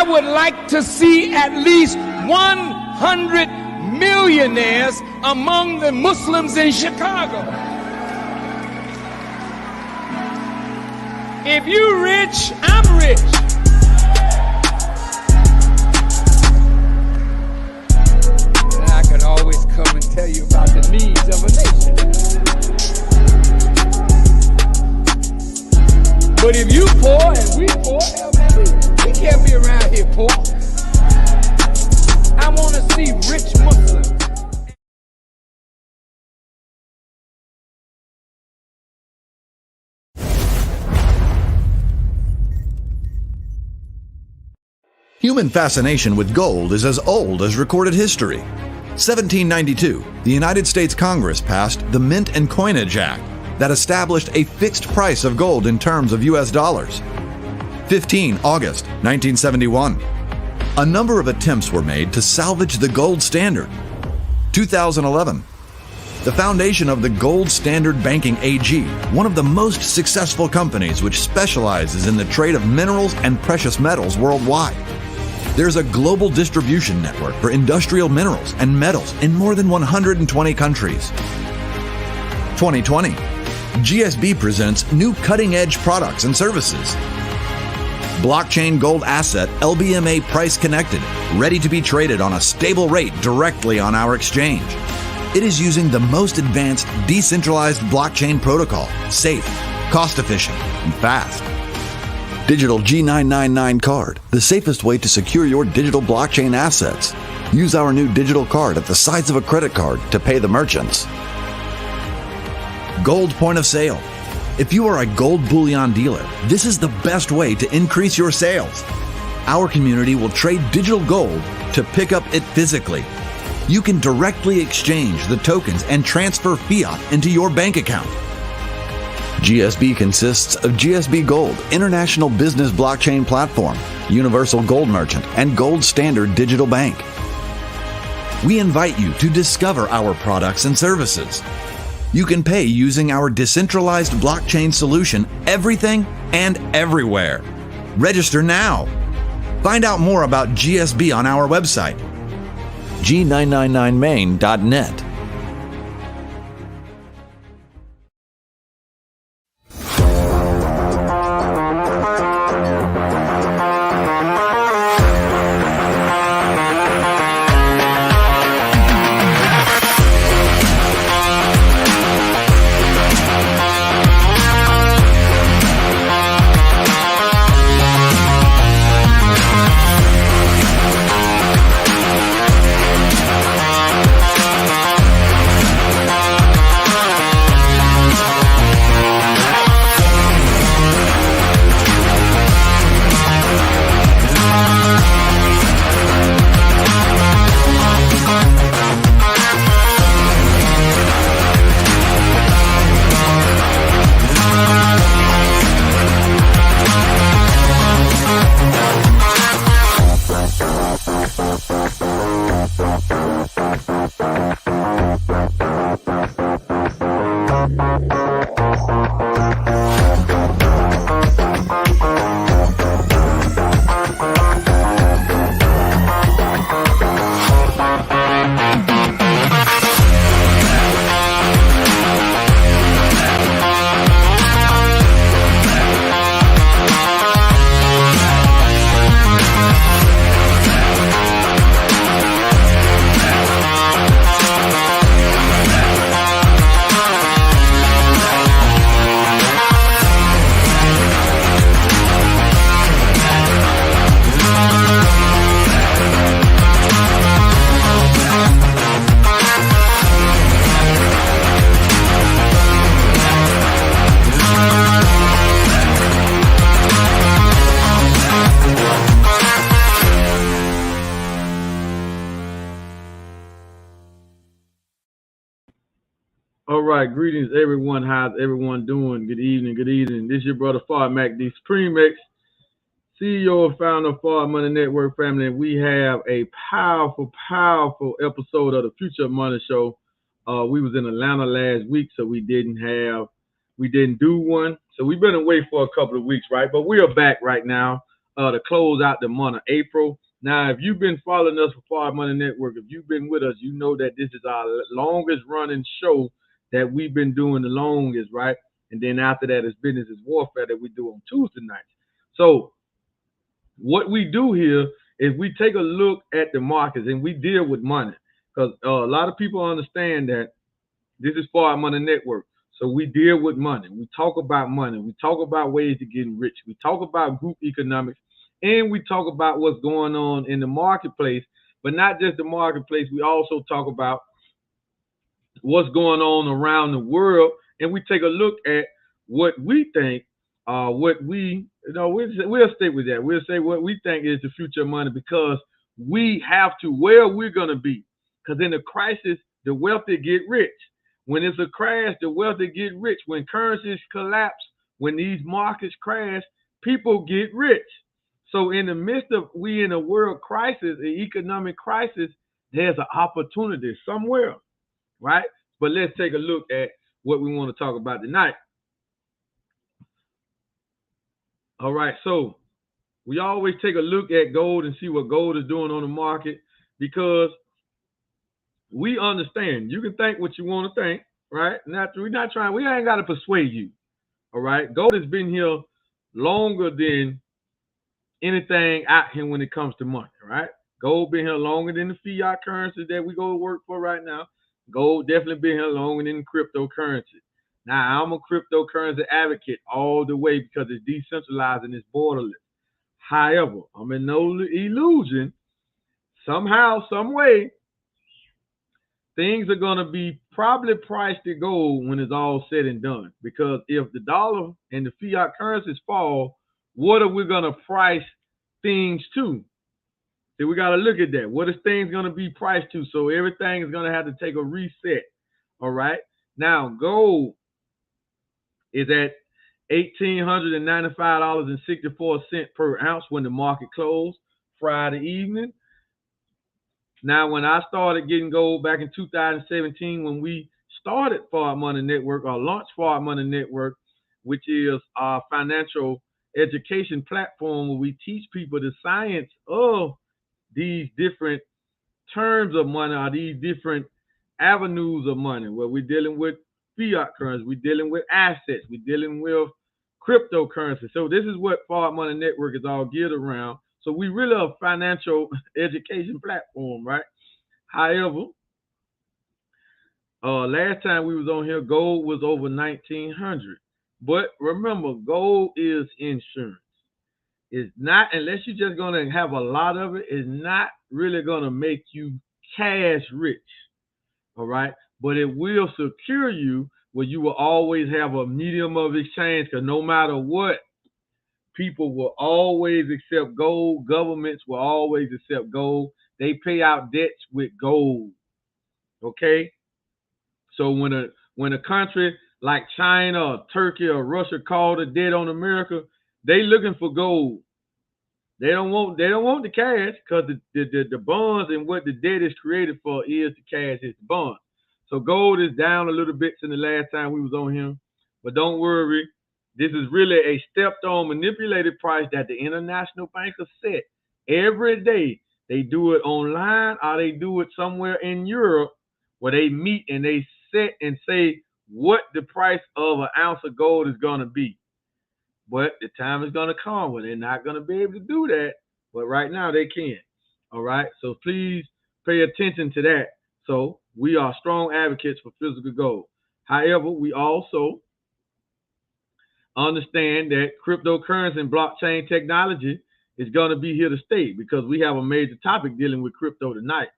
I would like to see at least 100 millionaires among the Muslims in Chicago. If you're rich, I'm rich. And I can always come and tell you about the needs of a nation. But if you poor and we poor, we can't be around here poor. I want to see rich Muslims. Human fascination with gold is as old as recorded history. 1792, the United States Congress passed the Mint and Coinage Act that established a fixed price of gold in terms of US dollars. 15 August 1971, a number of attempts were made to salvage the gold standard. 2011, the foundation of the Gold Standard Banking AG, one of the most successful companies which specializes in the trade of minerals and precious metals worldwide. There's a global distribution network for industrial minerals and metals in more than 120 countries. 2020, GSB presents new cutting-edge products and services. Blockchain gold asset LBMA price connected, ready to be traded on a stable rate directly on our exchange. It is using the most advanced decentralized blockchain protocol, safe, cost-efficient, and fast. Digital G999 card, the safest way to secure your digital blockchain assets. Use our new digital card at the size of a credit card to pay the merchants. Gold point of sale. If you are a gold bullion dealer, this is the best way to increase your sales. Our community will trade digital gold to pick up it physically. You can directly exchange the tokens and transfer fiat into your bank account. GSB consists of GSB Gold, International Business Blockchain Platform, Universal Gold Merchant, and Gold Standard Digital Bank. We invite you to discover our products and services. You can pay using our decentralized blockchain solution, everything and everywhere. Register now. Find out more about GSB on our website, g999main.net. All right, greetings everyone. How's everyone doing? Good evening, good evening. This is your brother Mahdi, Supreme X, CEO and founder of Fard Money Network family. And we have a powerful episode of the Future of Money show. We was in Atlanta last week, so we didn't do one. So we've been away for a couple of weeks, right? But we are back right now. to close out the month of April. Now, if you've been following us for Far Money Network, if you've been with us, you know that this is our longest running show that we've been doing the longest, right? And then after that is Business is Warfare that we do on Tuesday nights. So what we do here is we take a look at the markets and we deal with money, because a lot of people understand that this is Far Money Network. So we deal with money. We talk about money. We talk about ways to get rich. We talk about group economics. And we talk about what's going on in the marketplace. But not just the marketplace. We also talk about what's going on around the world. And we take a look at what we think, we'll stick with that. We'll say what we think is the future of money, because we have to, where we're going to be. Because in a crisis, the wealthy get rich. When it's a crash, the wealthy get rich. When currencies collapse, when these markets crash, people get rich. So in the midst of we in a world crisis, an economic crisis, there's an opportunity somewhere, right? But let's take a look at what we want to talk about tonight. All right, so we always take a look at gold and see what gold is doing on the market, because we understand. You can think what you want to think, right? We're not trying. We ain't got to persuade you, all right? Gold has been here longer than anything out here when it comes to money, right? Gold been here longer than the fiat currency that we go to work for right now. Gold definitely been here longer than cryptocurrency. Now, I'm a cryptocurrency advocate all the way because it's decentralized and it's borderless. However, I'm in no illusion. Somehow, some way, things are going to be probably priced to gold when it's all said and done. Because if the dollar and the fiat currencies fall, what are we going to price things to? So we got to look at that. What is things going to be priced to? So everything is going to have to take a reset. All right. Now, gold is at $1,895.64 per ounce when the market closed Friday evening. Now, when I started getting gold back in 2017, when we started Far Money Network, or launched Far Money Network, which is our financial education platform where we teach people the science of these different terms of money, or these different avenues of money, where we're dealing with fiat currency, we're dealing with assets, we're dealing with cryptocurrency. So this is what Far Money Network is all geared around. So we really are a financial education platform, right? However, last time we was on here, gold was over 1,900. But remember, gold is insurance. It's not, unless you're just going to have a lot of it, it's not really going to make you cash rich, all right? But it will secure you where you will always have a medium of exchange, because no matter what, people will always accept gold. Governments will always accept gold. They pay out debts with gold, okay? So when a country like China or Turkey or Russia call a debt on America, they looking for gold. They don't want the cash, because the bonds and what the debt is created for is the cash, it's the bonds. So gold is down a little bit since the last time we was on here, but don't worry. This is really a stepped-on manipulated price that the international bankers set every day. They do it online, or they do it somewhere in Europe where they meet and they set and say what the price of an ounce of gold is going to be. But the time is going to come where they're not going to be able to do that. But right now they can. All right. So please pay attention to that. So we are strong advocates for physical gold. However, we also understand that cryptocurrency and blockchain technology is going to be here to stay, because we have a major topic dealing with crypto tonight.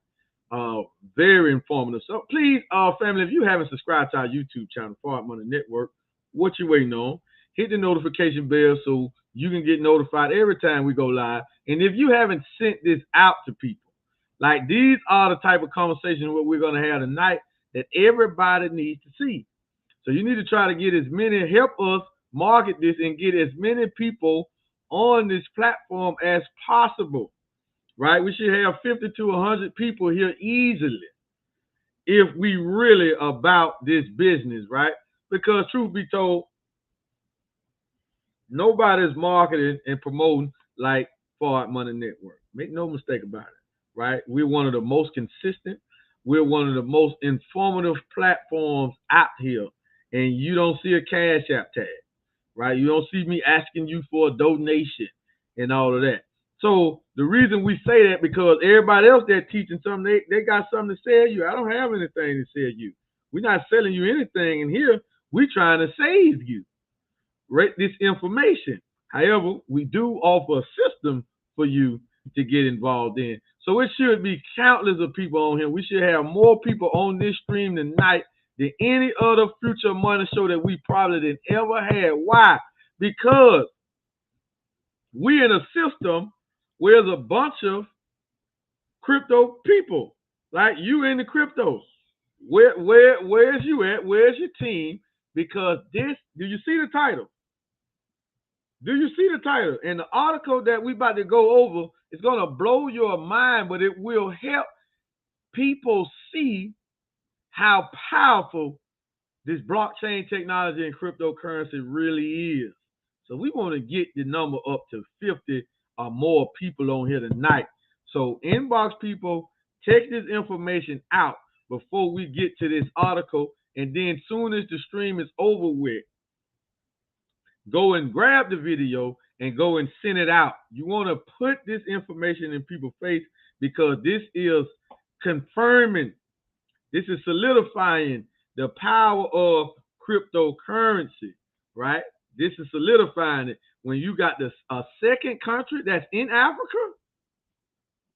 Very informative. So please, family, if you haven't subscribed to our YouTube channel, Far Money Network, what you waiting on? Hit the notification bell so you can get notified every time we go live. And if you haven't sent this out to people, like, these are the type of conversations what we're going to have tonight that everybody needs to see. So you need to try to get as many, help us market this and get as many people on this platform as possible, right? We should have 50 to 100 people here easily if we really about this business, right? Because truth be told, nobody's marketing and promoting like Forward Money Network. Make no mistake about it, right? We're one of the most consistent. We're one of the most informative platforms out here. And you don't see a Cash App tag, right? You don't see me asking you for a donation and all of that. So the reason we say that, because everybody else that's teaching something, they got something to sell you. I don't have anything to sell you. We're not selling you anything in here. We're trying to save you, right? This information. However, we do offer a system for you to get involved in. So it should be countless of people on here. We should have more people on this stream tonight than any other Future Money show that we probably did ever had. Why? Because we're in a system where there's a bunch of crypto people, like you in the cryptos. Where's you at? Where's your team? Because this, do you see the title? Do you see the title? And the article that we about to go over is going to blow your mind, but it will help people see how powerful this blockchain technology and cryptocurrency really is. So we want to get the number up to 50 or more people on here tonight. So inbox people, check this information out before we get to this article. And then soon as the stream is over with, go and grab the video and go and send it out. You want to put this information in people's face, because this is confirming, this is solidifying the power of cryptocurrency, right? This is solidifying it. When you got a second country that's in Africa.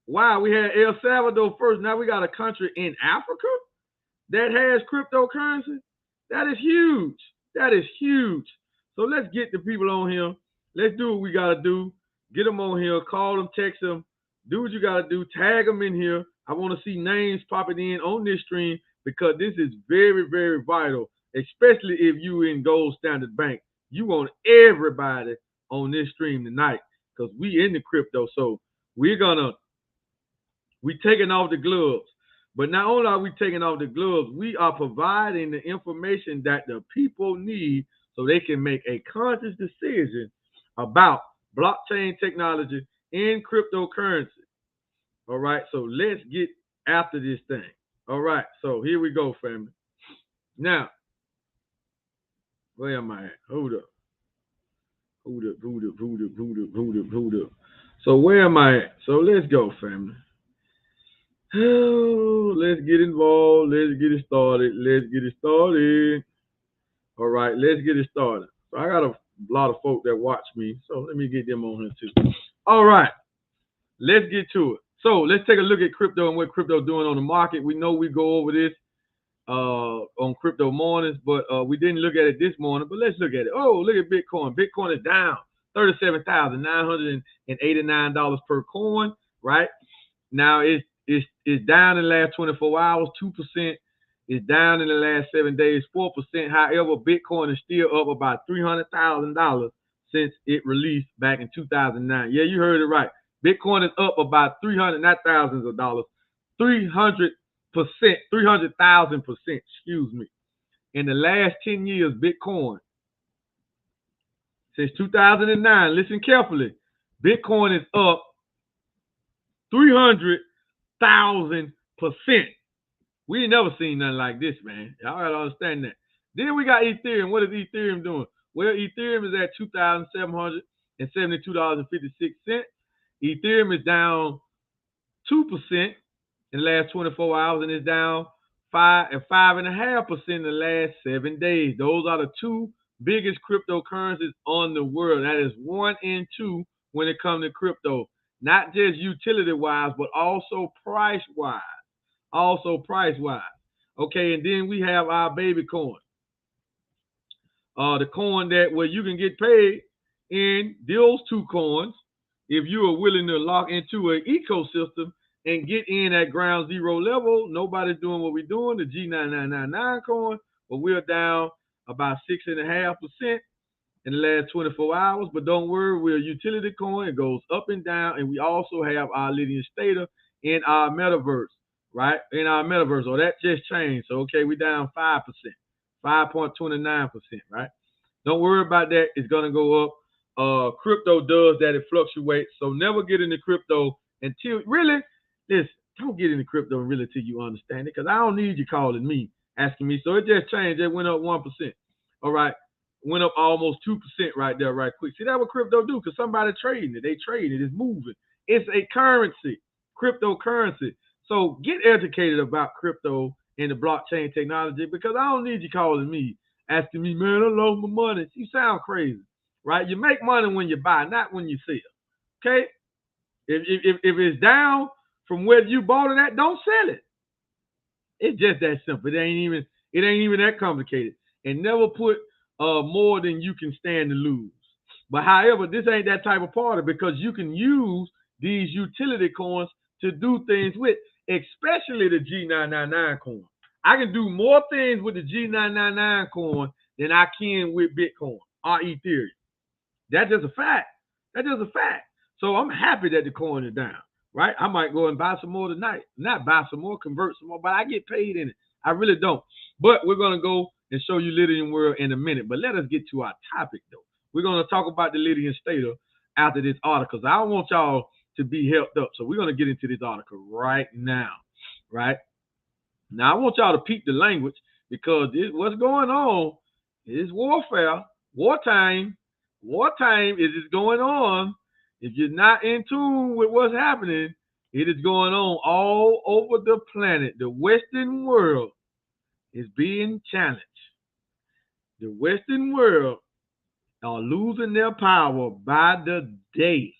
Wow, we had El Salvador first. Now we got a country in Africa that has cryptocurrency. That is huge. That is huge. So let's get the people on here. Let's do what we got to do. Get them on here. Call them, text them. Do what you got to do. Tag them in here. I want to see names popping in on this stream, because this is very, very vital, especially if you in Gold Standard Bank. You want everybody on this stream tonight, because we in the crypto. So we taking off the gloves. But not only are we taking off the gloves, we are providing the information that the people need so they can make a conscious decision about blockchain technology and cryptocurrency. All right, so let's get after this thing. All right, so here we go, family. Now, where am I at? Hold up. So where am I at? So let's go, family. Oh, let's get involved. Let's get it started. All right, let's get it started. So I got a lot of folk that watch me, so let me get them on here too. All right, let's get to it. So let's take a look at crypto and what crypto is doing on the market. We know we go over this on Crypto Mornings, but we didn't look at it this morning, but let's look at it. Oh, look at Bitcoin. Bitcoin is down $37,989 per coin, right? Now it's down in the last 24 hours, 2%. It's down in the last 7 days, 4%. However, Bitcoin is still up about $300,000 since it released back in 2009. Yeah, you heard it right. Bitcoin is up about 300, not thousands of dollars, 300%, 300,000%, excuse me. In the last 10 years, Bitcoin, since 2009, listen carefully, Bitcoin is up 300,000%. We ain't never seen nothing like this, man. Y'all gotta understand that. Then we got Ethereum. What is Ethereum doing? Well, Ethereum is at $2,772.56. Ethereum is down 2% in the last 24 hours, and it's down 5.5% in the last 7 days. Those are the two biggest cryptocurrencies on the world. That is 1 and 2 when it comes to crypto. Not just utility-wise, but also price-wise. Okay, and then we have our baby coin. The coin that where you can get paid in those two coins if you are willing to lock into an ecosystem and get in at ground zero level. Nobody's doing what we're doing, the G9999 coin, but we're down about 6.5% in the last 24 hours. But don't worry, we're a utility coin. It goes up and down, and we also have our Lydian Stater in our metaverse, right? In our metaverse. Oh, that just changed. So, okay, we're down 5%, 5.29%, right? Don't worry about that. It's going to go up. crypto does that, it fluctuates. So never get into crypto until really, listen, don't get into crypto really till you understand it, because I don't need you calling me, asking me. So it just changed. It went up 1%. All right. Went up almost 2% right there, right quick. See, that's what crypto do, because somebody trading it. They trade it. It's moving. It's a currency, cryptocurrency. So get educated about crypto and the blockchain technology, because I don't need you calling me, asking me, man, I lost my money. You sound crazy, right? You make money when you buy, not when you sell. Okay? If it's down from where you bought it at, don't sell it. It's just that simple. It ain't even that complicated. And never put more than you can stand to lose. But however, this ain't that type of party, because you can use these utility coins to do things with, especially the G999 coin. I can do more things with the G999 coin than I can with Bitcoin or Ethereum. That's just a fact. That's just a fact. So I'm happy that the coin is down, right? I might go and buy some more tonight. Not buy some more, convert some more, but I get paid in it. I really don't. But we're going to go and show you Lydian World in a minute. But let us get to our topic, though. We're going to talk about the Lydian Stater after this article. I don't want y'all to be helped up. So we're going to get into this article right now, right? Now, I want y'all to peep the language, because what's going on is warfare, wartime. Wartime is going on. If you're not in tune with what's happening, it is going on all over the planet. The Western world is being challenged. The Western world are losing their power by the day.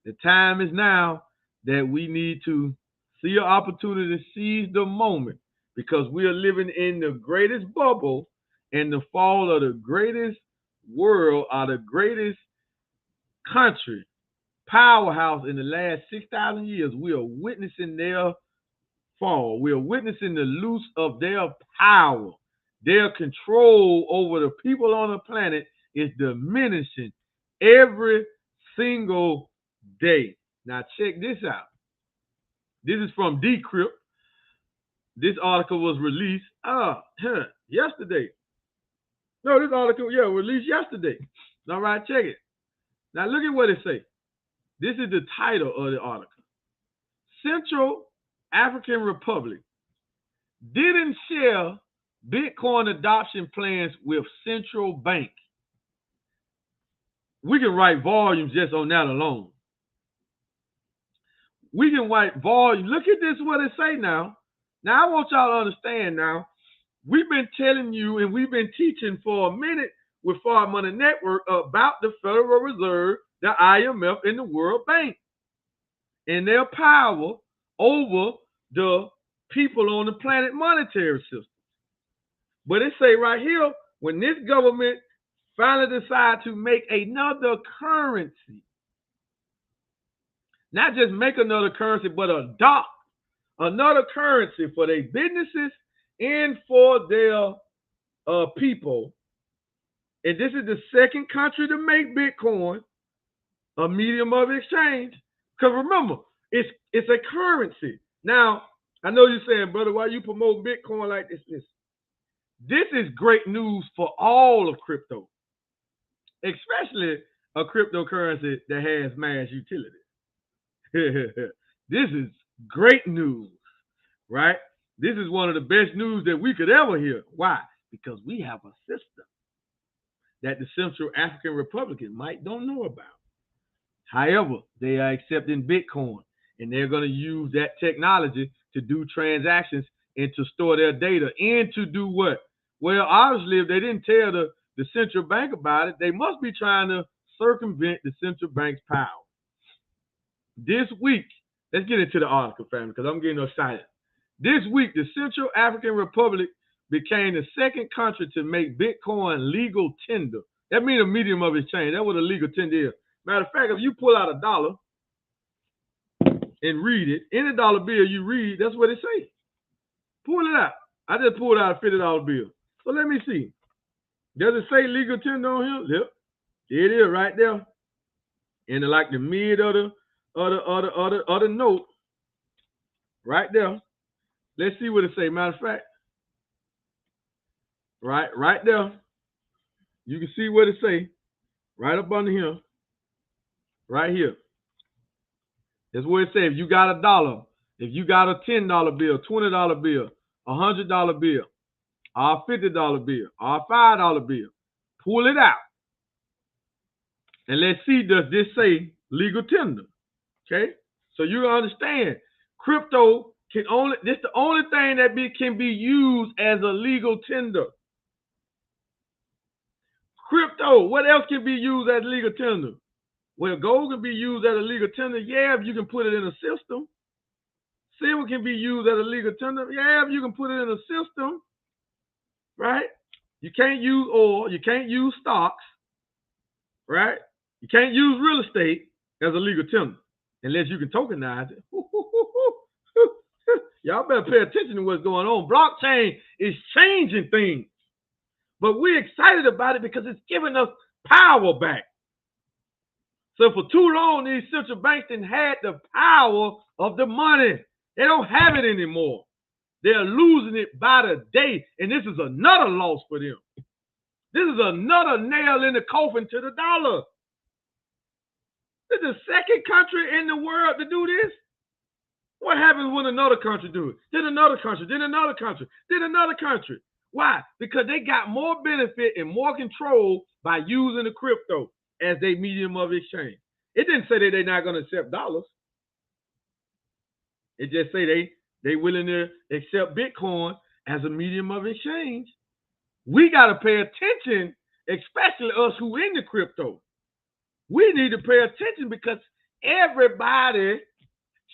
The time is now that we need to see an opportunity to seize the moment, because we are living in the greatest bubble and the fall of the greatest world, or the greatest country, powerhouse in the last 6,000 years. We are witnessing their fall. We are witnessing the loss of their power. Their control over the people on the planet is diminishing every single day. Now check this out. This is from Decrypt. This article was released yesterday. No, this article, released yesterday. All right, check it. Now look at what it says. This is the title of the article. Central African Republic didn't share Bitcoin adoption plans with central bank. We can write volumes just on that alone. We can write volumes. Look at this, what it say now. Now, I want y'all to understand now, we've been telling you and we've been teaching for a minute with Far Money Network about the Federal Reserve, the IMF, and the World Bank, and their power over the people on the planet monetary system. But it say right here, when this government finally decide to make another currency, not just make another currency, but adopt another currency for their businesses and for their people. And this is the second country to make Bitcoin a medium of exchange. Because remember, it's a currency. Now, I know you're saying, brother, why you promote Bitcoin like this? This is great news for all of crypto, especially a cryptocurrency that has mass utility. This is great news, right? This is one of the best news that we could ever hear. Why? Because we have a system that the Central African Republic might don't know about. However, they are accepting Bitcoin, and they're going to use that technology to do transactions and to store their data and to do what? Well, obviously, if they didn't tell the central bank about it, they must be trying to circumvent the central bank's power. This week, let's get into the article, family, because I'm getting excited. This week, the Central African Republic became the second country to make Bitcoin legal tender. That means a medium of exchange. That's what a legal tender is. Matter of fact, if you pull out a dollar and read it, any dollar bill you read, that's what it says. Pull it out. I just pulled out a $50 bill. So let me see. Does it say legal tender on here? Yep. It is right there. And like the mid of the note, right there. Let's see what it say. Matter of fact, right there. You can see what it say. right up under here, right here. That's where it says if you got $1, if you got a $10 bill, $20 bill, $100 bill, or a $50 bill, or a $5 bill, pull it out. And let's see, does this say legal tender? Okay? So you understand, crypto can only, this the only thing that can be used as a legal tender. Crypto, what else can be used as legal tender? Well, gold can be used as a legal tender. Yeah, if you can put it in a system. Silver can be used as a legal tender. Yeah, if you can put it in a system. Right? You can't use oil. You can't use stocks. Right? You can't use real estate as a legal tender unless you can tokenize it. Y'all better pay attention to what's going on. Blockchain is changing things. But we're excited about it because it's giving us power back. So for too long, these central banks didn't have the power of the money. They don't have it anymore. They're losing it by the day. And this is another loss for them. This is another nail in the coffin to the dollar. This is the second country in the world to do this. What happens when another country do it? Then another country, then another country, then another country. Why? Because they got more benefit and more control by using the crypto as their medium of exchange. It didn't say that they're not going to accept dollars. It just say they willing to accept Bitcoin as a medium of exchange. We got to pay attention, especially us who in the crypto. We need to pay attention because everybody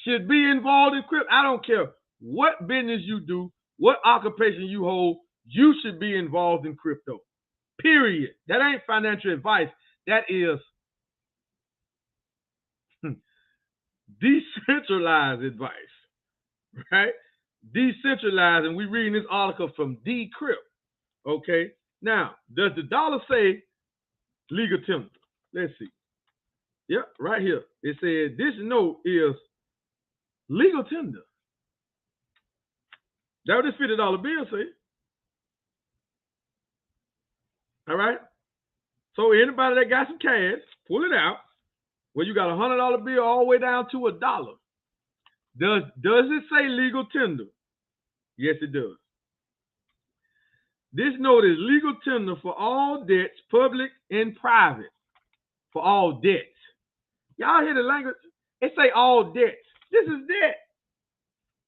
should be involved in crypto. I don't care what business you do, what occupation you hold, you should be involved in crypto. Period. That ain't financial advice. That is decentralized advice, right? Decentralized, and we're reading this article from Decrypt. Okay. Now, does the dollar say legal tender? Let's see. Yep, right here. It says this note is legal tender. That what this $50 bill say. All right. So anybody that got some cash, pull it out. Well, you got a $100 bill all the way down to $1. Does it say legal tender? Yes, it does. This note is legal tender for all debts, public and private. For all debts. Y'all hear the language? It say all debts. This is debt.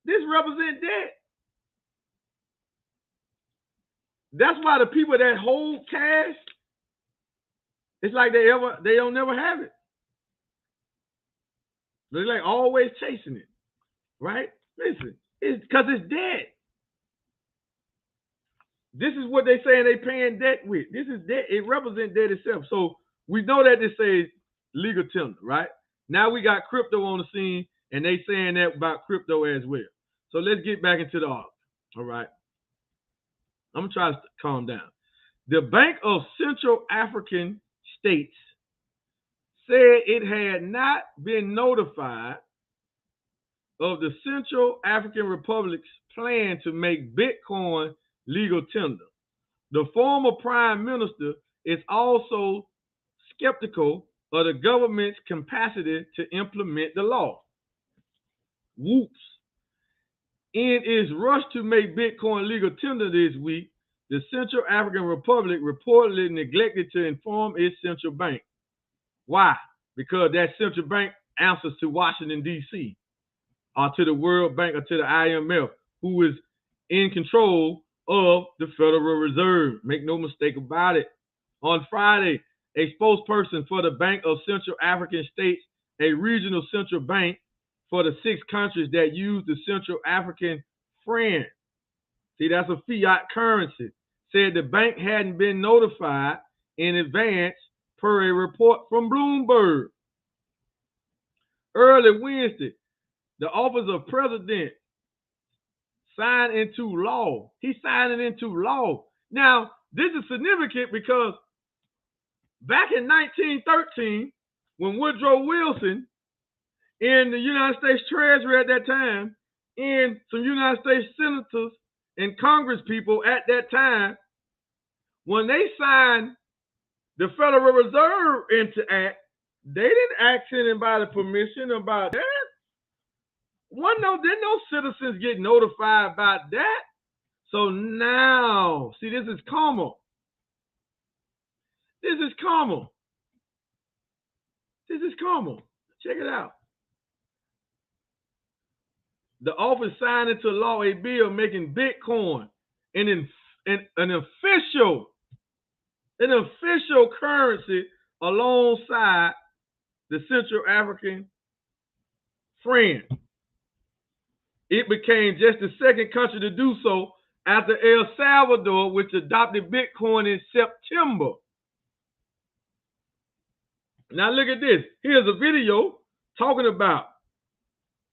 This represents debt. That's why the people that hold cash, it's like they don't never have it. They're like always chasing it, right? Listen, it's because it's debt. This is what they saying they paying debt with. This is debt. It represents debt itself. So we know that this says legal tender, right? Now we got crypto on the scene, and they saying that about crypto as well. So let's get back into the article. All right. I'm going to try to calm down. The Bank of Central African States said it had not been notified of the Central African Republic's plan to make Bitcoin legal tender. The former prime minister is also skeptical of the government's capacity to implement the law. Whoops. In its rush to make Bitcoin legal tender this week, the Central African Republic reportedly neglected to inform its central bank. Why? Because that central bank answers to Washington, D.C., or to the World Bank, or to the IMF, who is in control of the Federal Reserve. Make no mistake about it. On Friday, a spokesperson for the Bank of Central African States, a regional central bank for the 6 countries that use the Central African franc. See, that's a fiat currency. Said the bank hadn't been notified in advance per a report from Bloomberg. Early Wednesday, the office of president signed into law. He's signing into law. Now, this is significant because back in 1913, when Woodrow Wilson in the United States Treasury at that time, and some United States senators and Congress people at that time, when they signed The Federal Reserve Act, they didn't ask anybody permission about that. Didn't no citizens get notified about that? So now, see, this is karma. This is karma. This is karma. Check it out. The office signed into law a bill making Bitcoin an official currency alongside the Central African franc. It became just the second country to do so after El Salvador, which adopted Bitcoin in September. Now look at this. Here's a video talking about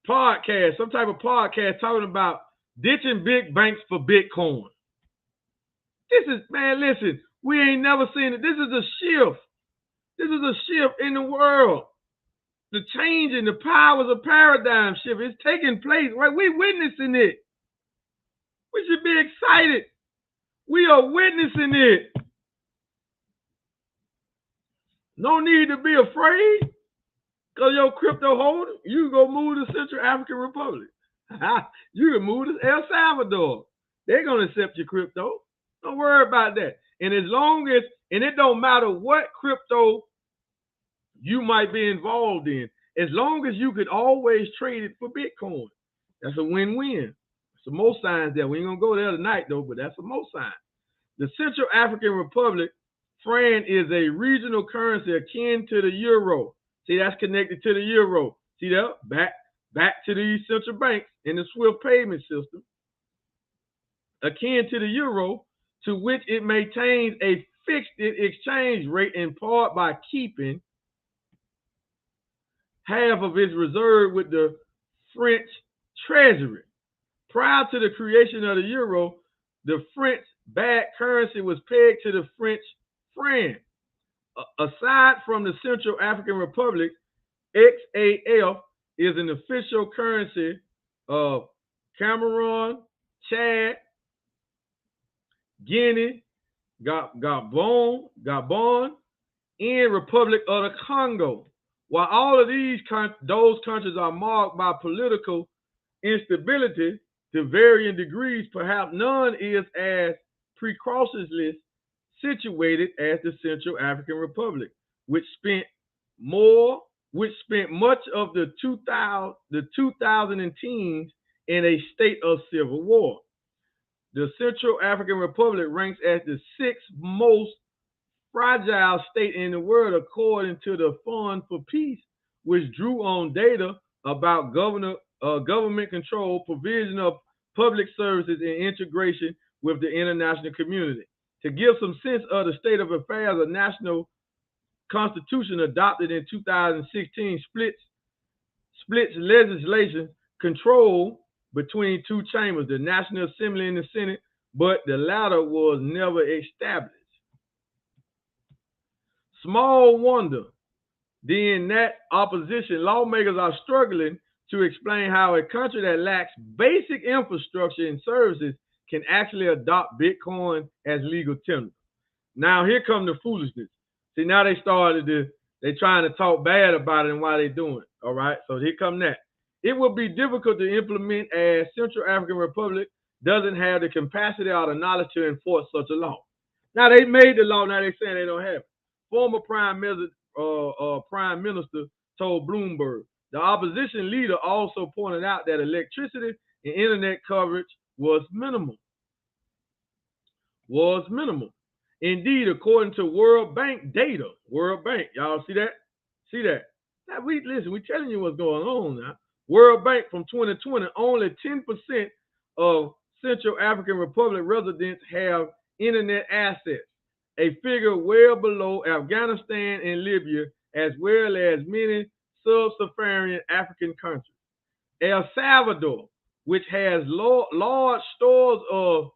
podcast, some type of podcast talking about ditching big banks for Bitcoin. This is, man, listen, we ain't never seen it. This is a shift. This is a shift in the world. The change in the powers of paradigm shift is taking place, right? We're witnessing it. We should be excited. We are witnessing it. No need to be afraid. Because your crypto holder, you can go move to Central African Republic. You can move to El Salvador. They're going to accept your crypto. Don't worry about that. And as long as, and it don't matter what crypto you might be involved in, as long as you could always trade it for Bitcoin. That's a win-win. Some more signs there. We ain't going to go there tonight, though, but that's some more signs. The Central African Republic franc is a regional currency akin to the euro. See, that's connected to the euro. See that? Back to these central banks in the SWIFT payment system. Akin to the euro, to which it maintains a fixed exchange rate in part by keeping half of its reserve with the French treasury. Prior to the creation of the euro, the French-backed currency was pegged to the French franc. Aside from the Central African Republic, XAF is an official currency of Cameroon, Chad, Guinea, Gabon, and Republic of the Congo. While all of those countries are marked by political instability to varying degrees, perhaps none is as precautiously situated as the Central African Republic, which spent much of the 2010s in a state of civil war. The Central African Republic ranks as the sixth most fragile state in the world, according to the Fund for Peace, which drew on data about government control, provision of public services, and integration with the international community. To give some sense of the state of affairs, a national constitution adopted in 2016 splits legislation control between two chambers, the National Assembly and the Senate, but the latter was never established. Small wonder, then, that opposition lawmakers are struggling to explain how a country that lacks basic infrastructure and services can actually adopt Bitcoin as legal tender. Now here comes the foolishness. See, now they're trying to talk bad about it and why they're doing it. All right, so here come that. It will be difficult to implement as Central African Republic doesn't have the capacity or the knowledge to enforce such a law. Now they made the law, now they're saying they don't have it. Former Prime Minister told Bloomberg. The opposition leader also pointed out that electricity and internet coverage was minimal. Indeed, according to World Bank data, World Bank, y'all see that? Now we're telling you what's going on now. World Bank from 2020, only 10% of Central African Republic residents have internet access, a figure well below Afghanistan and Libya, as well as many sub-Saharan African countries. El Salvador, which has large stores of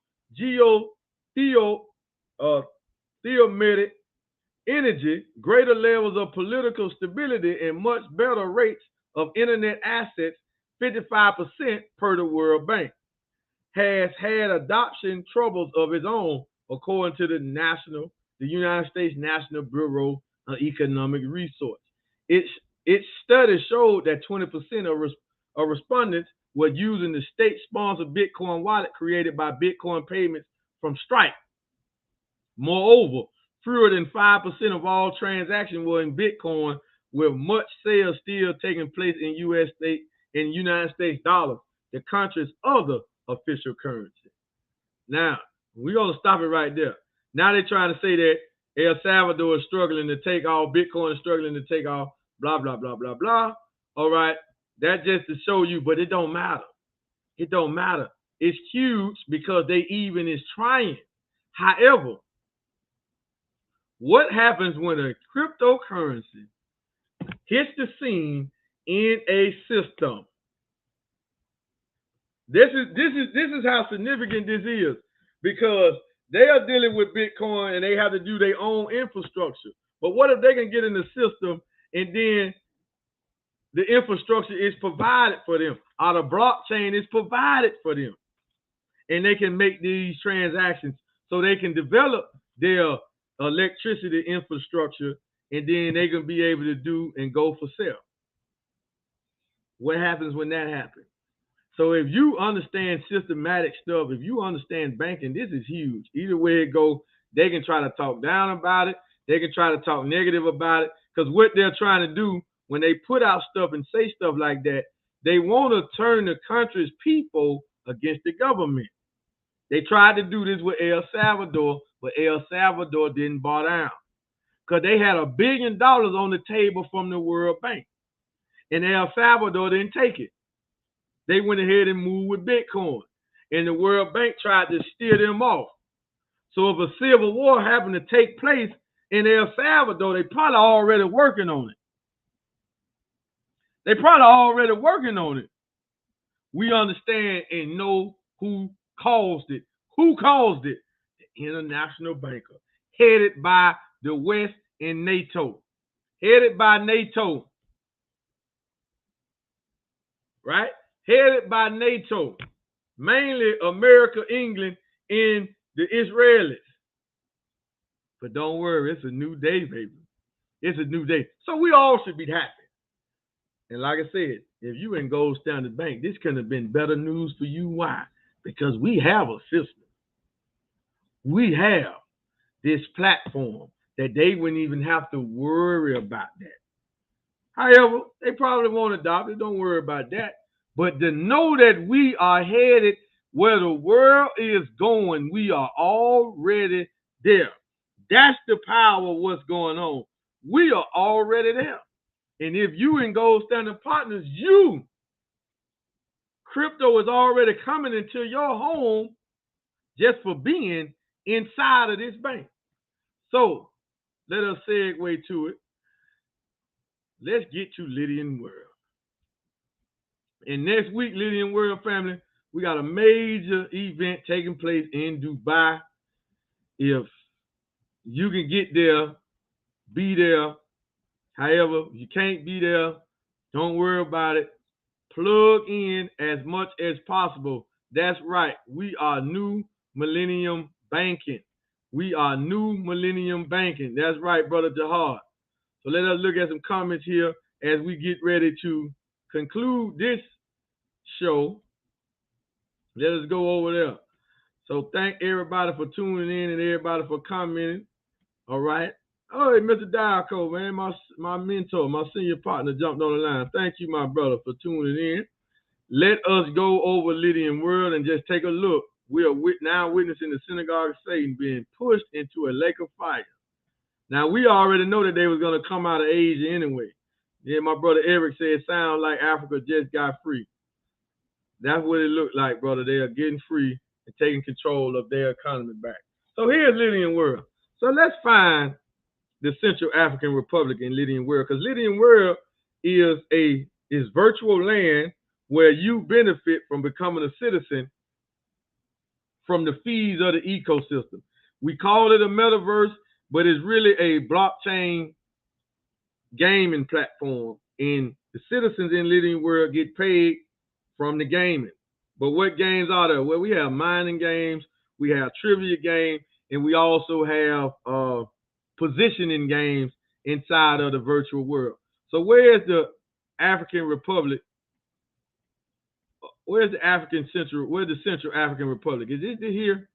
thermal energy, greater levels of political stability, and much better rates of internet access, 55% per the World Bank, has had adoption troubles of its own, according to the the United States National Bureau of Economic Research. Its study showed that 20% of respondents were using the state-sponsored Bitcoin wallet created by Bitcoin payments from Stripe. Moreover, fewer than 5% of all transactions were in Bitcoin, with much sales still taking place in United States dollars, the country's other official currency. Now, we're going to stop it right there. Now they're trying to say that El Salvador is struggling to take off, Bitcoin is struggling to take off, blah, blah, blah, blah, blah. All right, that's just to show you, but it don't matter. It don't matter. It's huge because they even is trying. However, what happens when a cryptocurrency hits the scene in a system? This is how significant this is, because they are dealing with Bitcoin and they have to do their own infrastructure. But what if they can get in the system and then the infrastructure is provided for them, or the blockchain is provided for them, and they can make these transactions so they can develop their electricity infrastructure, and then they can be able to do and go for sale. What happens when that happens? So if you understand systematic stuff, if you understand banking, this is huge. Either way it goes, they can try to talk down about it. They can try to talk negative about it, because what they're trying to do when they put out stuff and say stuff like that, they want to turn the country's people against the government. They tried to do this with El Salvador, but El Salvador didn't bow down, because they had $1 billion on the table from the World Bank, and El Salvador didn't take it. They went ahead and moved with Bitcoin, and the World Bank tried to steer them off. So if a civil war happened to take place in El Salvador, they probably already working on it. They probably already working on it. We understand and know who caused it. Who caused it? The international banker, headed by the West and NATO. Headed by NATO. Right? Headed by NATO. Mainly America, England, and the Israelis. But don't worry, it's a new day, baby. It's a new day. So we all should be happy. And like I said, if you in Gold Standard Bank, this couldn't have been better news for you. Why? Because we have a system. We have this platform that they wouldn't even have to worry about that. However, they probably won't adopt it. Don't worry about that. But to know that we are headed where the world is going, we are already there. That's the power of what's going on. We are already there. And if you in Gold Standard Partners, crypto is already coming into your home just for being inside of this bank. So let us segue to it. Let's get to Lydian World. And next week, Lydian World family, we got a major event taking place in Dubai. If you can get there, be there. However, if you can't be there, don't worry about it. Plug in as much as possible. That's right. We are new millennium banking. We are new millennium banking. That's right, Brother Jahad. So let us look at some comments here as we get ready to conclude this show. Let us go over there. So thank everybody for tuning in and everybody for commenting. All right. Oh, hey, Mr. Diaco, man, my mentor, my senior partner jumped on the line. Thank you, my brother, for tuning in. Let us go over Lydian World and just take a look. We are now witnessing the synagogue of Satan being pushed into a lake of fire. Now, we already know that they was going to come out of Asia anyway. Yeah, my brother Eric said, sound like Africa just got free. That's what it looked like, brother. They are getting free and taking control of their economy back. So here's Lydian World. So let's find the Central African Republic in Lydian World, because Lydian World is virtual land where you benefit from becoming a citizen from the fees of the ecosystem. We call it a metaverse, but it's really a blockchain gaming platform, and the citizens in Lydian World get paid from the gaming. But what games are there? Well, we have mining games, we have trivia games, and we also have positioning games inside of the virtual world. So where's the African Republic? Where's the Where's the Central African Republic? Is it here?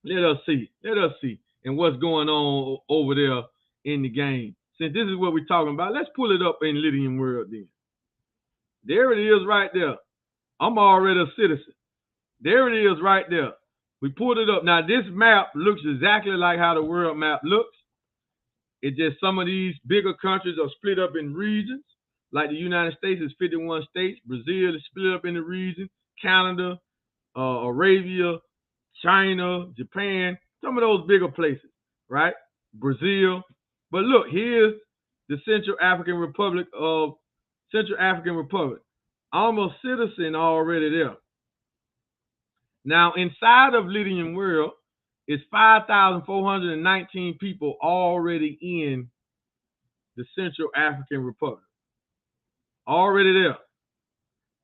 Let us see. Let us see. And what's going on over there in the game. Since this is what we're talking about, let's pull it up in Lydian World then. There it is right there. I'm already a citizen. There it is right there. We pulled it up. Now, this map looks exactly like how the world map looks. It's just some of these bigger countries are split up in regions. Like the United States is 51 states. Brazil is split up in the region. Canada, Arabia, China, Japan, some of those bigger places, right? Brazil. But look, here's the Central African Republic. I'm a citizen already there. Now, inside of Lydian World, it's 5,419 people already in the Central African Republic. Already there.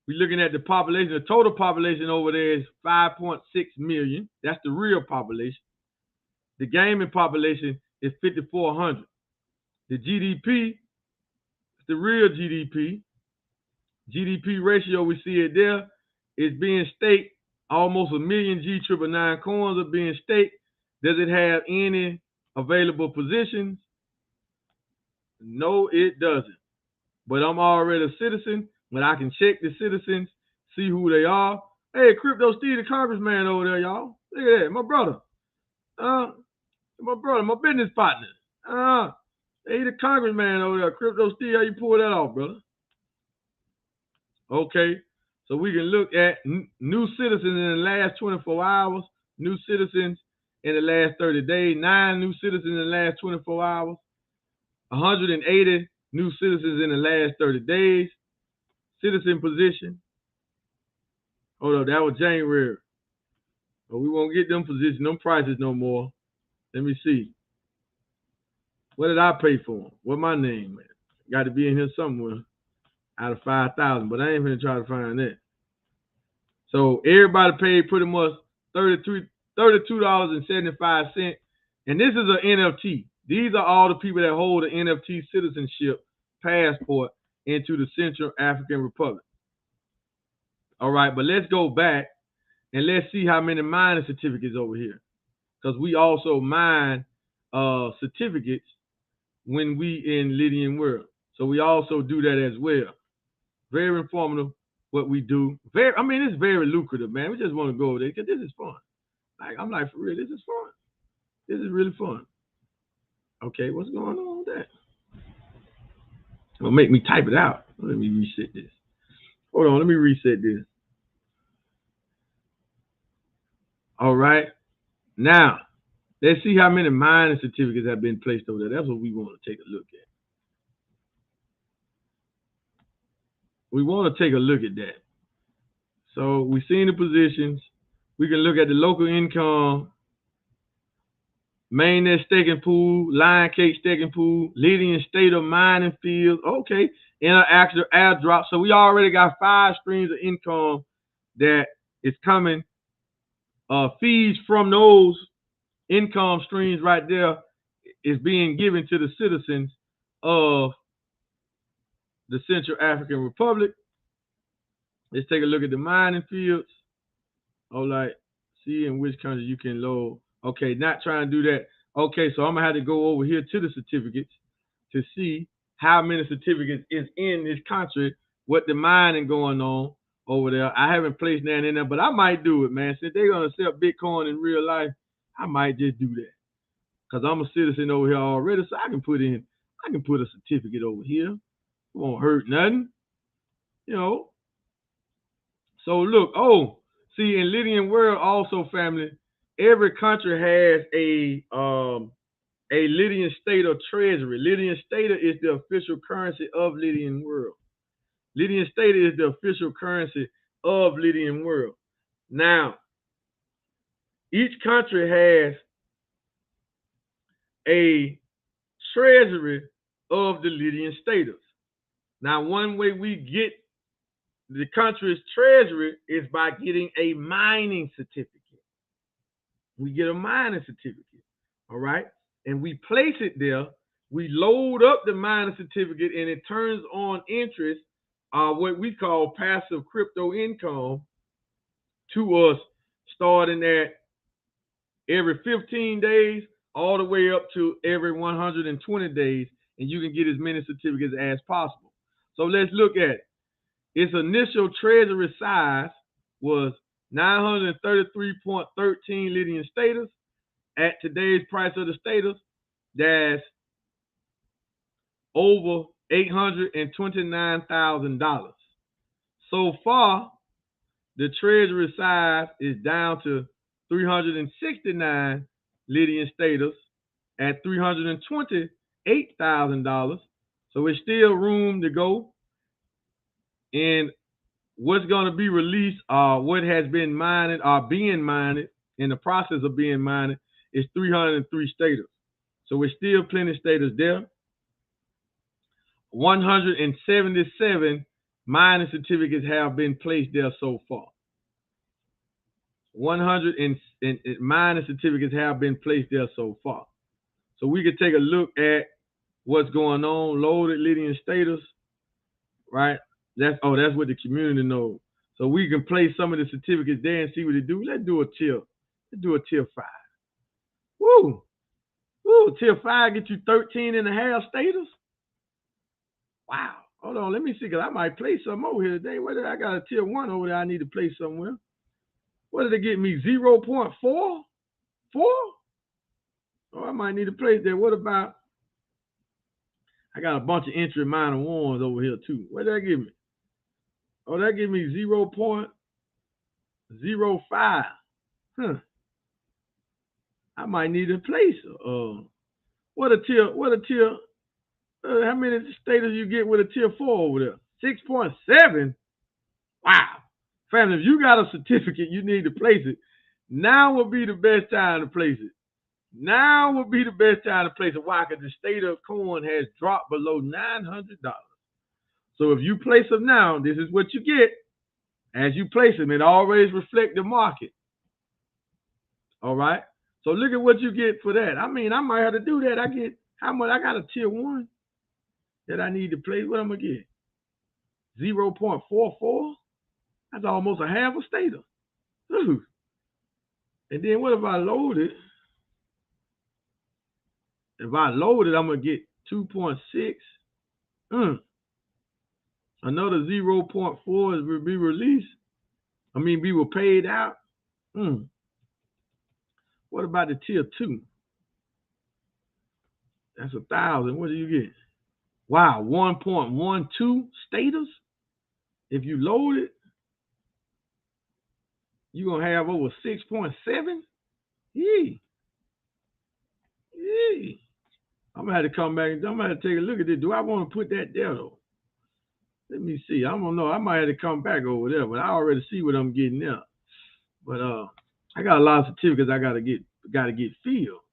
We're looking at the population. The total population over there is 5.6 million. That's the real population. The gaming population is 5,400. The GDP, the real GDP ratio, we see it there, is being staked. Almost 1 million G999 coins are being staked. Does it have any available positions? No, it doesn't. But I'm already a citizen. But I can check the citizens, see who they are. Hey, Crypto Steve, the congressman over there, y'all. Look at that, my brother. My business partner. Hey, the congressman over there. Crypto Steve, how you pull that off, brother? Okay, so we can look at new citizens in the last 24 hours, new citizens in the last 30 days, 9 new citizens in the last 24 hours, 180 new citizens in the last 30 days. Citizen position. Hold up, that was January. But we won't get them positions, them prices no more. Let me see. What did I pay for them? What my name, man? Got to be in here somewhere out of 5,000, but I ain't gonna try to find that. So everybody paid pretty much $32.75, and this is an NFT. These are all the people that hold an NFT citizenship passport into the Central African Republic. All right, but let's go back and let's see how many mining certificates over here, because we also mine certificates when we in Lydian World. So we also do that as well. Very informative what we do. It's very lucrative, man. We just want to go over there because this is fun. I'm like, for real, this is fun. This is really fun. Okay, what's going on with that? It'll make me type it out. Let me reset this. Hold on, let me reset this. All right. Now, let's see how many mining certificates have been placed over there. That's what we want to take a look at. We want to take a look at that. So we've seen the positions. We can look at the local income, mainnet staking pool, lion cake staking pool, Lydian state of mining field. Okay, interactive airdrop. So we already got 5 streams of income that is coming. Fees from those income streams right there is being given to the citizens of the Central African Republic. Let's take a look at the mining fields. All right, see in which country you can load. Okay, not trying to do that. Okay, so I'm gonna have to go over here to the certificates to see how many certificates is in this country, what the mining going on over there. I haven't placed that in there, but I might do it, man. Since they're gonna sell Bitcoin in real life, I might just do that. Because I'm a citizen over here already, so I can put a certificate over here. It won't hurt nothing. You know. So look, see, in Lydian World also, family, every country has a Lydian state of treasury. Lydian state is the official currency of Lydian World. Lydian state is the official currency of Lydian World. Now, each country has a treasury of the Lydian status. Now, one way we get the country's treasury is by getting a mining certificate. We get a mining certificate, all right? And we place it there. We load up the mining certificate, and it turns on interest, what we call passive crypto income, to us, starting at every 15 days all the way up to every 120 days, and you can get as many certificates as possible. So let's look at it. Its initial treasury size was 933.13 Lydian status. At today's price of the status, that's over $829,000. So far, the treasury size is down to 369 Lydian status at $328,000. So it's still room to go. And what's going to be released, what has been mined, being mined, in the process of being mined, is 303 status. So it's still plenty status there. 177 mining certificates have been placed there so far. 100 mining certificates have been placed there so far. So we could take a look at what's going on. Loaded Lydian status, right? That's what the community knows. So we can place some of the certificates there and see what they do. Let's do a tier 5. Woo! Tier 5 get you 13.5 status. Wow. Hold on, let me see, because I might place some over here today. Where did I got a tier 1 over there I need to place somewhere? What did it get me? 0.4? 4? Oh, I might need to place there. What about, I got a bunch of entry minor ones over here too. What did that give me? Oh, that give me 0.05. I might need to place. What a tier, how many status you get with a tier 4 over there? 6.7? Wow. Family, if you got a certificate, you need to place it. Now would be the best time to place it. Why? Because the state of coin has dropped below $900. So if you place them now, this is what you get. As you place them, it always reflects the market. All right? So look at what you get for that. I mean, I might have to do that. I get, how much? I got a tier 1 that I need to place. What I'm going to get? 0.44? That's almost a half a status. Ooh. And then what if I load it? If I load it, I'm going to get 2.6. Another 0.4 will be released. Be paid out. What about the tier 2? That's 1,000. What do you get? Wow, 1.12 status. If you load it, you're going to have over 6.7. Yee. I'm going to have to come back. I'm going to have to take a look at this. Do I want to put that there, though? Let me see. I don't know. I might have to come back over there, but I already see what I'm getting there. But I got a lot of certificates I got to get filled.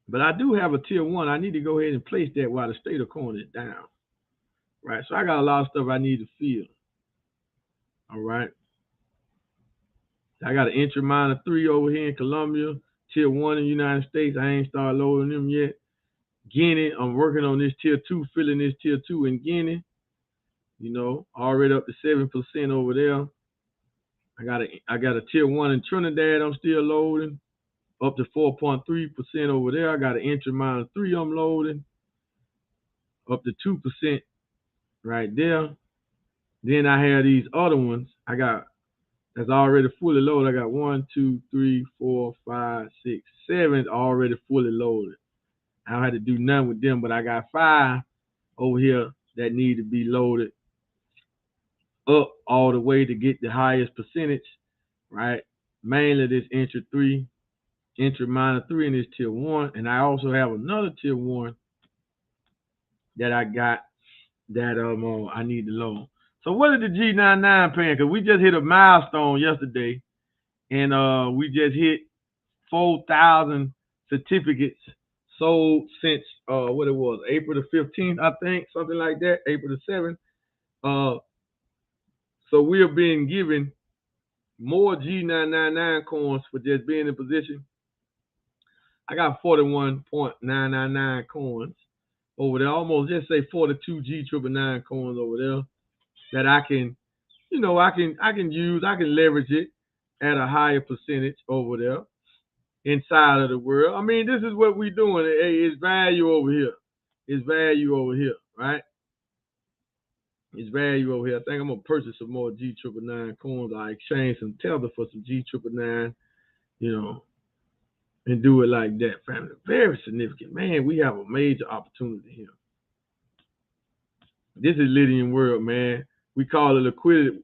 But I do have a tier 1. I need to go ahead and place that while the state of coin is down. Right. So I got a lot of stuff I need to fill. All right. I got an entry miner 3 over here in Colombia, tier 1 in the United States. I ain't started loading them yet. Guinea, I'm working on this tier 2, filling this tier 2 in Guinea. Already up to 7% over there. I got a tier 1 in Trinidad I'm still loading. Up to 4.3% over there. I got an entry miner 3 I'm loading. Up to 2% right there. Then I have these other ones. That's already fully loaded. I got 1, 2, 3, 4, 5, 6, 7 already fully loaded. I don't have to do nothing with them, but I got 5 over here that need to be loaded up all the way to get the highest percentage, right? Mainly this entry miner 3 in this tier 1. And I also have another tier 1 that I got that I need to load. So what is the G99 paying? Because we just hit a milestone yesterday, and we just hit 4,000 certificates sold since what it was, April the 15th, I think, something like that, April the 7th. So we are being given more G999 coins for just being in position. I got 41.999 coins over there. Almost just say 42 G999 coins over there that I can, I can use. I can leverage it at a higher percentage over there inside of the world. I mean, this is what we're doing. Hey, it's value over here. It's value over here, right? It's value over here. I think I'm gonna purchase some more G999 coins. I exchange some Tether for some G999, and do it like that, family. Very significant. Man, we have a major opportunity here. This is Lydian world, man. We call it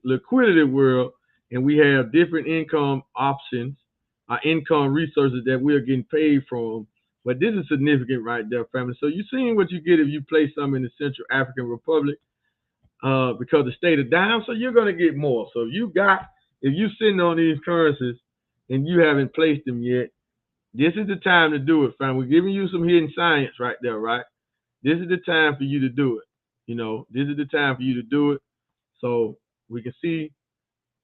liquidity world, and we have different income options, income resources that we are getting paid from. But this is significant right there, family. So you're seeing what you get if you place some in the Central African Republic, because the state is down, so you're gonna get more. So if you're sitting on these currencies and you haven't placed them yet, this is the time to do it, fam. We're giving you some hidden science right there, right? This is the time for you to do it. This is the time for you to do it. So we can see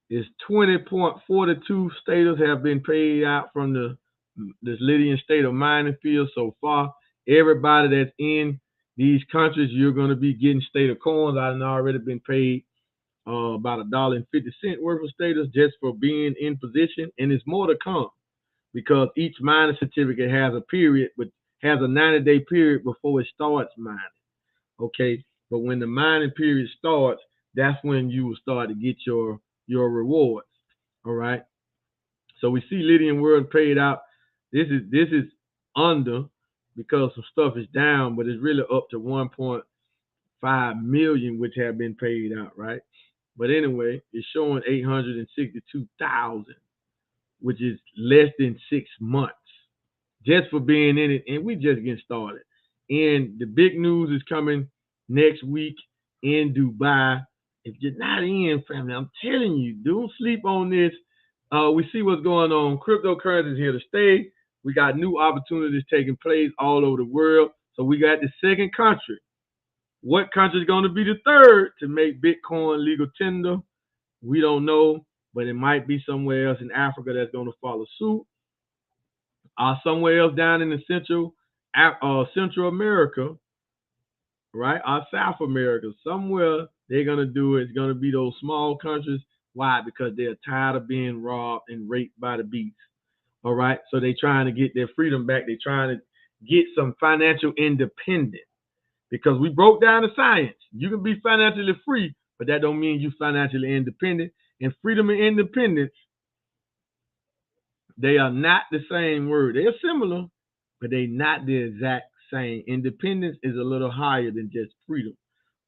it's 20.42 status have been paid out from this Lydian state of mining field so far. Everybody that's in these countries, you're going to be getting state of coins. I've already been paid about $1.50 worth of status just for being in position, and it's more to come, because each mining certificate has a period, but has a 90-day period before it starts mining. Okay, but when the mining period starts, that's when you will start to get your rewards. All right. So we see Lydian world paid out. This is under, because some stuff is down, but it's really up to 1.5 million, which have been paid out, right? But anyway, it's showing 862,000, which is less than 6 months just for being in it, and we just getting started. And the big news is coming next week in Dubai. If you're not in, family, I'm telling you, don't sleep on this. We see what's going on. Cryptocurrency is here to stay. We got new opportunities taking place all over the world. So we got the second country. What country is going to be the third to make Bitcoin legal tender? We don't know, but it might be somewhere else in Africa that's going to follow suit. Somewhere else down in the Central America, right? South America, somewhere they're going to do it. It's going to be those small countries. Why? Because they're tired of being robbed and raped by the beast. All right? So they're trying to get their freedom back. They're trying to get some financial independence, because we broke down the science. You can be financially free, but that don't mean you're financially independent. And freedom and independence, they are not the same word. They're similar, but they're not the exact same. Independence is a little higher than just freedom.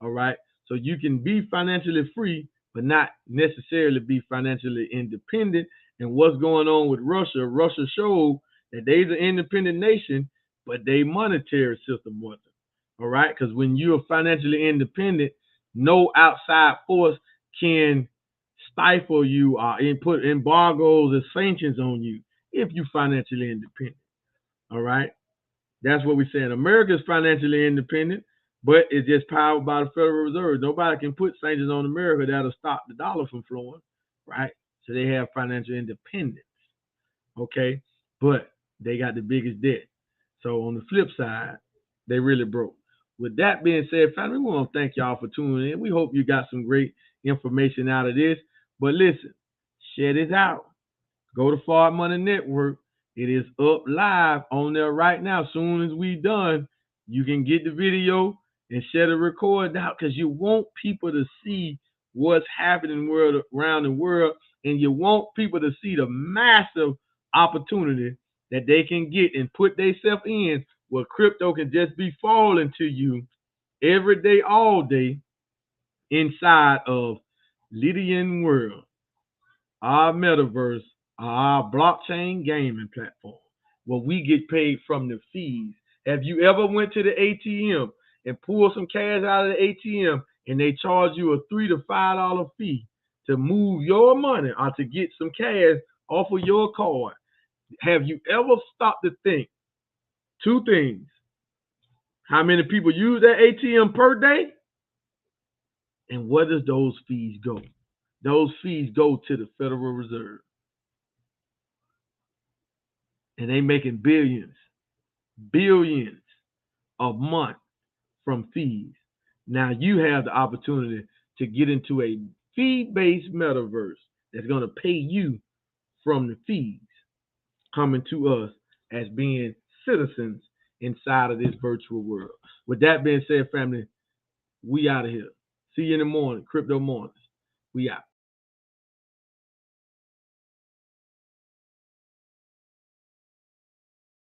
All right? So you can be financially free, but not necessarily be financially independent. And what's going on with Russia? Russia showed that they're an independent nation, but their monetary system wasn't. All right? Because when you're financially independent, no outside force can stifle you or put embargoes or sanctions on you if you're financially independent. All right? That's what we're saying. America is financially independent, but it's just powered by the Federal Reserve. Nobody can put sanctions on America that'll stop the dollar from flowing, right? So they have financial independence, okay? But they got the biggest debt. So on the flip side, they really broke. With that being said, family, we want to thank y'all for tuning in. We hope you got some great information out of this. But listen, share this out. Go to Fard Money Network. It is up live on there right now. As soon as we done, you can get the video and share the record out, because you want people to see what's happening around the world, and you want people to see the massive opportunity that they can get and put themselves in, where crypto can just be falling to you every day, all day, inside of Lydian World, our metaverse, our blockchain gaming platform, where we get paid from the fees. Have you ever went to the ATM and pulled some cash out of the ATM and they charge you a $3 to $5 fee to move your money or to get some cash off of your card? Have you ever stopped to think two things? How many people use that ATM per day? And where does those fees go? Those fees go to the Federal Reserve. And they making billions a month from fees. Now you have the opportunity to get into a fee-based metaverse that's going to pay you from the fees coming to us as being citizens inside of this virtual world. With that being said, family, we out of here. See you in the morning, Crypto Mornings. We out.